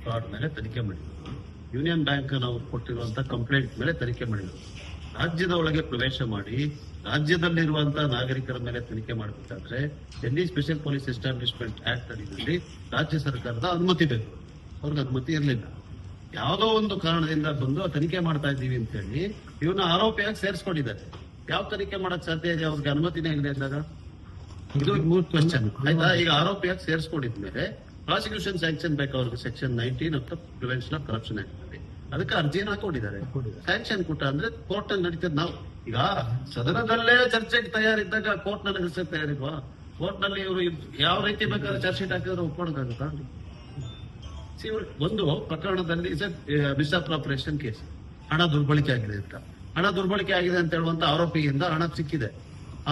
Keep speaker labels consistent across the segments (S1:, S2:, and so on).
S1: Fraud ಮೇಲೆ ತನಿಖೆ ಮಾಡಿದ್ರು. ಯೂನಿಯನ್ ಬ್ಯಾಂಕ್ ನಾವು ಕೊಟ್ಟಿರುವಂತಹ ಕಂಪ್ಲೇಂಟ್ ಮೇಲೆ ತನಿಖೆ ಮಾಡಿದ್ರು. ರಾಜ್ಯದ ಒಳಗೆ ಪ್ರವೇಶ ಮಾಡಿ ರಾಜ್ಯದಲ್ಲಿರುವಂತಹ ನಾಗರಿಕರ ಮೇಲೆ ತನಿಖೆ ಮಾಡಬೇಕಾದ್ರೆ Delhi special police establishment act ಅಡಿಯಲ್ಲಿ ರಾಜ್ಯ ಸರ್ಕಾರದ ಅನುಮತಿ ಬೇಕು. ಅವ್ರಿಗೆ ಅನುಮತಿ ಇರಲಿಲ್ಲ. ಯಾವುದೋ ಒಂದು ಕಾರಣದಿಂದ ಬಂದು ತನಿಖೆ ಮಾಡ್ತಾ ಇದ್ದೀವಿ ಅಂತ ಹೇಳಿ ಇವನ್ನ ಆರೋಪಿಯಾಗಿ ಸೇರಿಸ್ಕೊಂಡಿದ್ದಾರೆ. ಯಾವ ತನಿಖೆ ಮಾಡಕ್ ಸಾಧ್ಯ ಇದೆ? ಅವ್ರಿಗೆ ಅನುಮತಿನೇ ಇಲ್ಲ ಇದ್ದಾಗ. ಇದು ಮೂರ್ ಕ್ವೆಶ್ಚನ್ ಆಯ್ತಾ. ಈಗ ಆರೋಪಿಯಾಗಿ ಸೇರಿಸ್ಕೊಂಡಿದ್ಮೇಲೆ ಪ್ರಾಸಿಕ್ಯೂಷನ್ ಸ್ಯಾಂಕ್ಷನ್ ಬೇಕು ಅವ್ರಿಗೆ. Section 19 of the prevention of corruption act ಅಲ್ಲಿ ಅದಕ್ಕೆ ಅರ್ಜಿನ ಹಾಕೊಂಡಿದ್ದಾರೆ. ಸ್ಯಾಂಕ್ಷನ್ ಕೊಟ್ಟ ಅಂದ್ರೆ ಕೋರ್ಟ್ ನಲ್ಲಿ ನಡೀತದೆ. ನಾವು ಈಗ ಸದನದಲ್ಲೇ ಚರ್ಚೆಗೆ ತಯಾರಿದ್ದಾಗ ಕೋರ್ಟ್ ನಲ್ಲಿ ನಡೆಸಕ್ಕೆ ತಯಾರಿಲ್ವಾ? ಕೋರ್ಟ್ ನಲ್ಲಿ ಇವರು ಯಾವ ರೀತಿ ಬೇಕಾದ್ರೆ ಚಾರ್ಜ್ ಶೀಟ್ ಹಾಕಿದ್ರೆ ಒಪ್ಕೊಳಕಾಗುತ್ತಾ? ಒಂದು ಪ್ರಕರಣದಲ್ಲಿ ಮಿಸ್ಅಪ್ರಾಪರೇಷನ್ ಕೇಸ್, ಹಣ ದುರ್ಬಳಕೆ ಆಗಿದೆ ಅಂತ. ಹಣ ದುರ್ಬಳಕೆ ಆಗಿದೆ ಅಂತ ಹೇಳುವಂತ ಆರೋಪಿಯಿಂದ ಹಣ ಸಿಕ್ಕಿದೆ.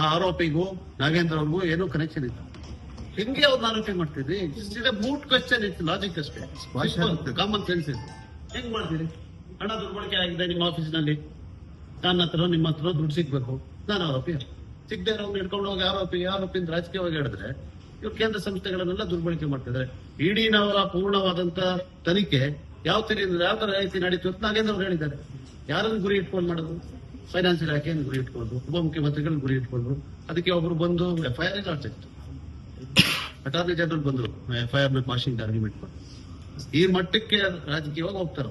S1: ಆ ಆರೋಪಿಗೂ ನಾಗೇಂದ್ರ ಅವ್ರಿಗೂ ಏನೂ ಕನೆಕ್ಷನ್ ಇಲ್ಲ. ಹಿಂಗೆ ಅವ್ರನ್ನ ಆರೋಪಿ ಮಾಡ್ತಿದ್ರಿ. ಮೂಟ್ ಕ್ವೆಶ್ಚನ್ ಇತ್ತು, ಲಾಜಿಕ್ ಅಷ್ಟೇ, ಕಾಮನ್ ಸೆನ್ಸ್ ಇದೆ. ಹೆಂಗ್ ಮಾಡ್ತೀರಿ? ಹಣ ದುರ್ಬಳಕೆ ಆಗಿದೆ ನಿಮ್ಮ ಆಫೀಸ್ನಲ್ಲಿ, ನನ್ನ ಹತ್ರ ನಿಮ್ಮ ಹತ್ರ ದುಡ್ಡು ಸಿಗ್ಬೇಕು, ನಾನು ಆರೋಪಿ. ಸಿಗದೆ ಅವ್ರು ಹಿಡ್ಕೊಂಡು ಹೋಗಿ ಆರೋಪಿಯಿಂದ ರಾಜಕೀಯವಾಗಿ ಹೇಳಿದ್ರೆ ಇವ್ರು ಕೇಂದ್ರ ಸಂಸ್ಥೆಗಳನ್ನೆಲ್ಲ ದುರ್ಬಳಕೆ ಮಾಡ್ತಿದ್ದಾರೆ. ಇಡಿನವರ ಪೂರ್ಣವಾದಂತ ತನಿಖೆ ಯಾವ ತರ ರೀತಿ ನಡೀತು ಅಂತ ನಾಗೇಂದ್ರ ಅವ್ರು ಹೇಳಿದ್ದಾರೆ. ಯಾರನ್ನು ಗುರಿ ಇಟ್ಕೊಂಡು ಮಾಡೋದು? ಫೈನಾನ್ಸ್ ಇಲಾಖೆಯನ್ನು ಗುರಿ ಇಟ್ಕೊಂಡು, ಉಪಮುಖ್ಯಮಂತ್ರಿಗಳನ್ನ ಗುರಿ ಇಟ್ಕೊಂಡು. ಅದಕ್ಕೆ ಒಬ್ರು ಬಂದು FIR ಆಗ್ತಿತ್ತು. ಅಟಾರ್ನಿ ಜನರಲ್ ಬಂದ್ರು FIR ಮೇಲೆ ವಾಷಿಂಗ್ ಆರ್ಗ್ಯುಮೆಂಟ್ ಮಾಡಿ. ಈ ಮಟ್ಟಕ್ಕೆ ರಾಜಕೀಯವಾಗಿ ಹೋಗ್ತಾರ.